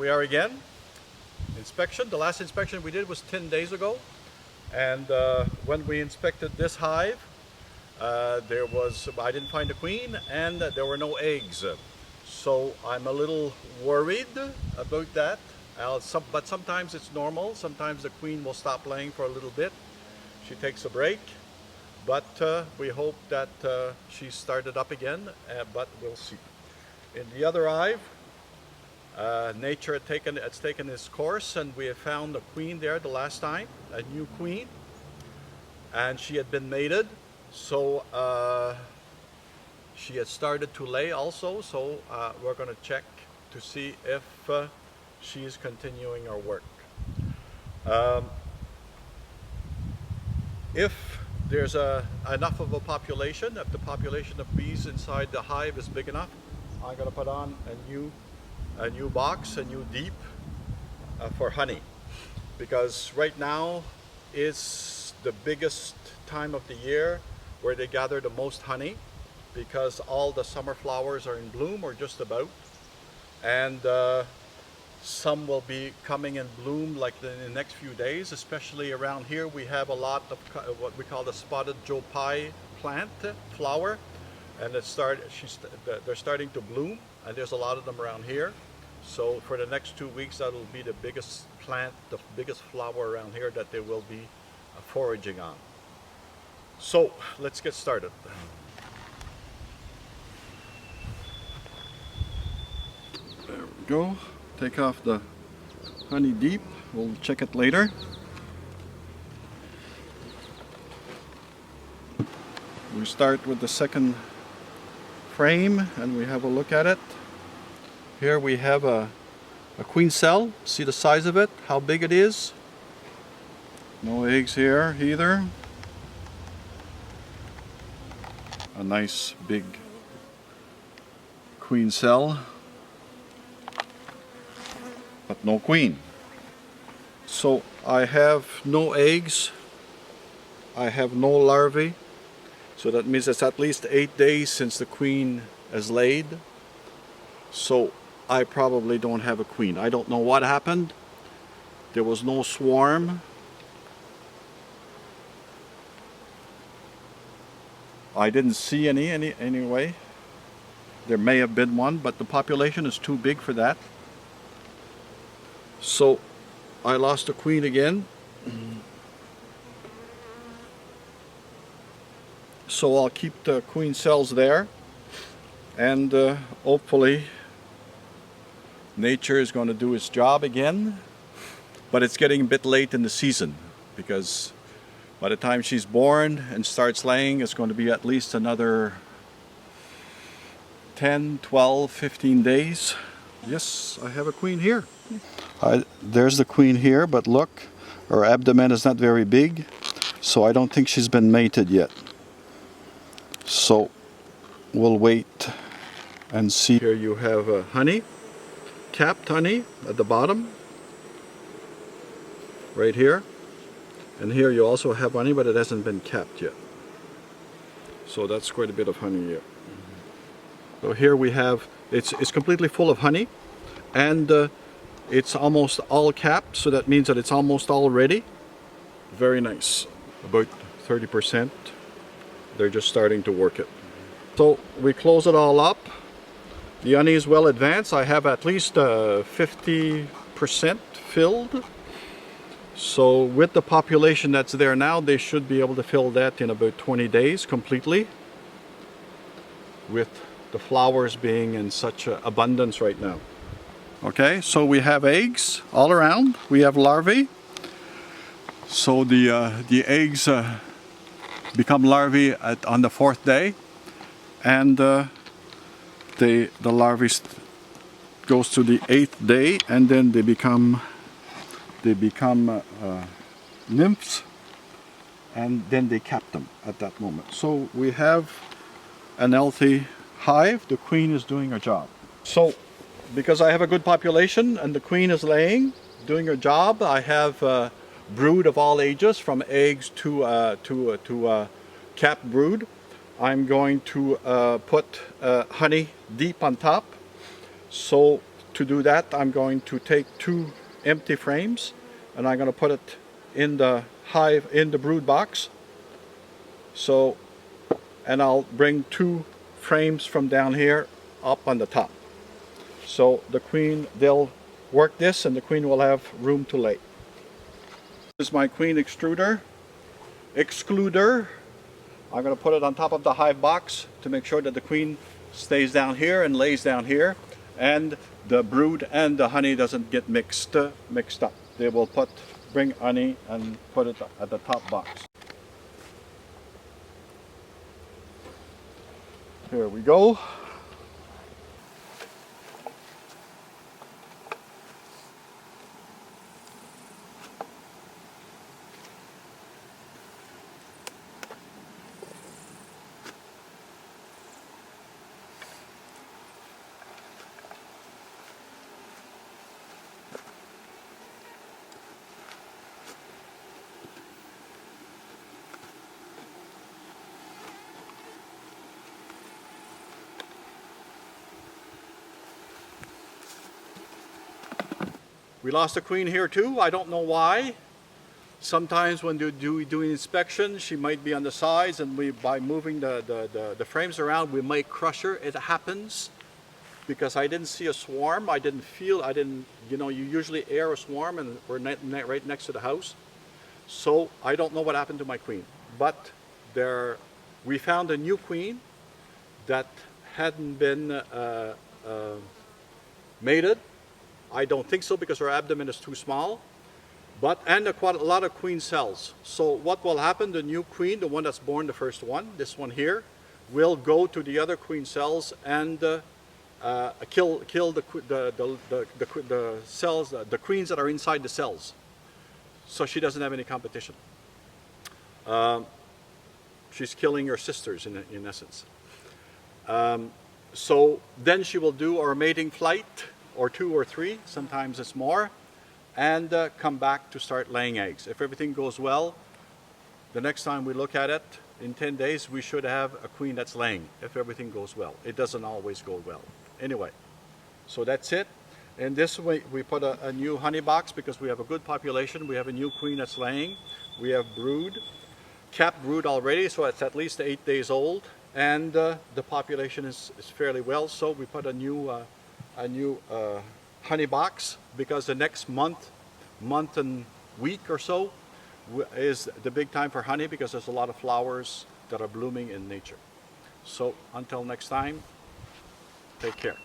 we are again. Inspection. The last inspection we did was 10 days ago. And when we inspected this hive, I didn't find a queen and there were no eggs. So I'm a little worried about that. But sometimes it's normal. Sometimes the queen will stop laying for a little bit. She takes a break. But we hope that she started up again, but we'll see. In the other hive, nature has taken its course, and we have found a queen there the last time, a new queen, and she had been mated, so she had started to lay also, so we're going to check to see if she is continuing her work. If there's enough of a population, if the population of bees inside the hive is big enough, I'm going to put on a new box, a new deep for honey, because right now is the biggest time of the year where they gather the most honey, because all the summer flowers are in bloom or just about, and some will be coming in bloom like in the next few days. Especially around here we have a lot of what we call the spotted Joe Pye plant flower, and they're starting to bloom, and there's a lot of them around here. So for the next 2 weeks, that'll be the biggest plant, the biggest flower around here that they will be foraging on. So let's get started. There we go. Take off the honey deep. We'll check it later. We start with the second frame and we have a look at it. Here we have a queen cell. See the size of it, how big it is. No eggs here either. A nice big queen cell, but no queen. So I have no eggs, I have no larvae. So that means it's at least 8 days since the queen has laid. So I probably don't have a queen. I don't know what happened. There was no swarm. I didn't see any anyway. There may have been one, but the population is too big for that. So I lost a queen again. So I'll keep the queen cells there, and hopefully nature is going to do its job again. But it's getting a bit late in the season, because by the time she's born and starts laying, it's going to be at least another 10, 12, 15 days. Yes, I have a queen here. There's the queen here, but look, her abdomen is not very big, so I don't think she's been mated yet. So we'll wait and see. Here you have honey, capped honey at the bottom, right here. And here you also have honey, but it hasn't been capped yet. So that's quite a bit of honey here. So here we have, it's completely full of honey, and it's almost all capped, so that means that it's almost all ready. Very nice. About 30%. They're just starting to work it. So we close it all up. The honey is well advanced. I have at least 50% filled. So with the population that's there now, they should be able to fill that in about 20 days completely, with the flowers being in such abundance right now. Okay, so we have eggs all around. We have larvae. So the eggs become larvae on the 4th day, and the larvae goes to the 8th day, and then they become nymphs, and then they cap them at that moment. So we have an healthy hive. The queen is doing her job. So because I have a good population and the queen is laying, doing her job, I have brood of all ages, from eggs to capped brood. I'm going to put honey deep on top, so to do that, I'm going to take 2 empty frames and I'm going to put it in the hive, in the brood box. So, and I'll bring 2 frames from down here up on the top. So the queen, they'll work this and the queen will have room to lay. This is my queen excluder. I'm going to put it on top of the hive box to make sure that the queen stays down here and lays down here, and the brood and the honey doesn't get mixed up. They will bring honey and put it at the top box. Here we go. We lost a queen here too. I don't know why. Sometimes when we do an inspection, she might be on the sides, and by moving the frames around, we might crush her. It happens because I didn't see a swarm. You know, you usually air a swarm and we're right next to the house. So I don't know what happened to my queen. But we found a new queen that hadn't been mated. I don't think so because her abdomen is too small, and quite a lot of queen cells. So what will happen, the new queen, the one that's born, the first one, this one here, will go to the other queen cells and kill the cells, the queens that are inside the cells. So she doesn't have any competition. She's killing her sisters in essence. So then she will do our mating flight, or 2 or 3, sometimes it's more, and come back to start laying eggs. If everything goes well, the next time we look at it, in 10 days, we should have a queen that's laying, if everything goes well. It doesn't always go well. Anyway, so that's it. And this way, we put a new honey box because we have a good population. We have a new queen that's laying. We have brood, capped brood already, so it's at least 8 days old. And the population is fairly well, so we put a new honey box, because the next month and week or so is the big time for honey, because there's a lot of flowers that are blooming in nature. So until next time, take care.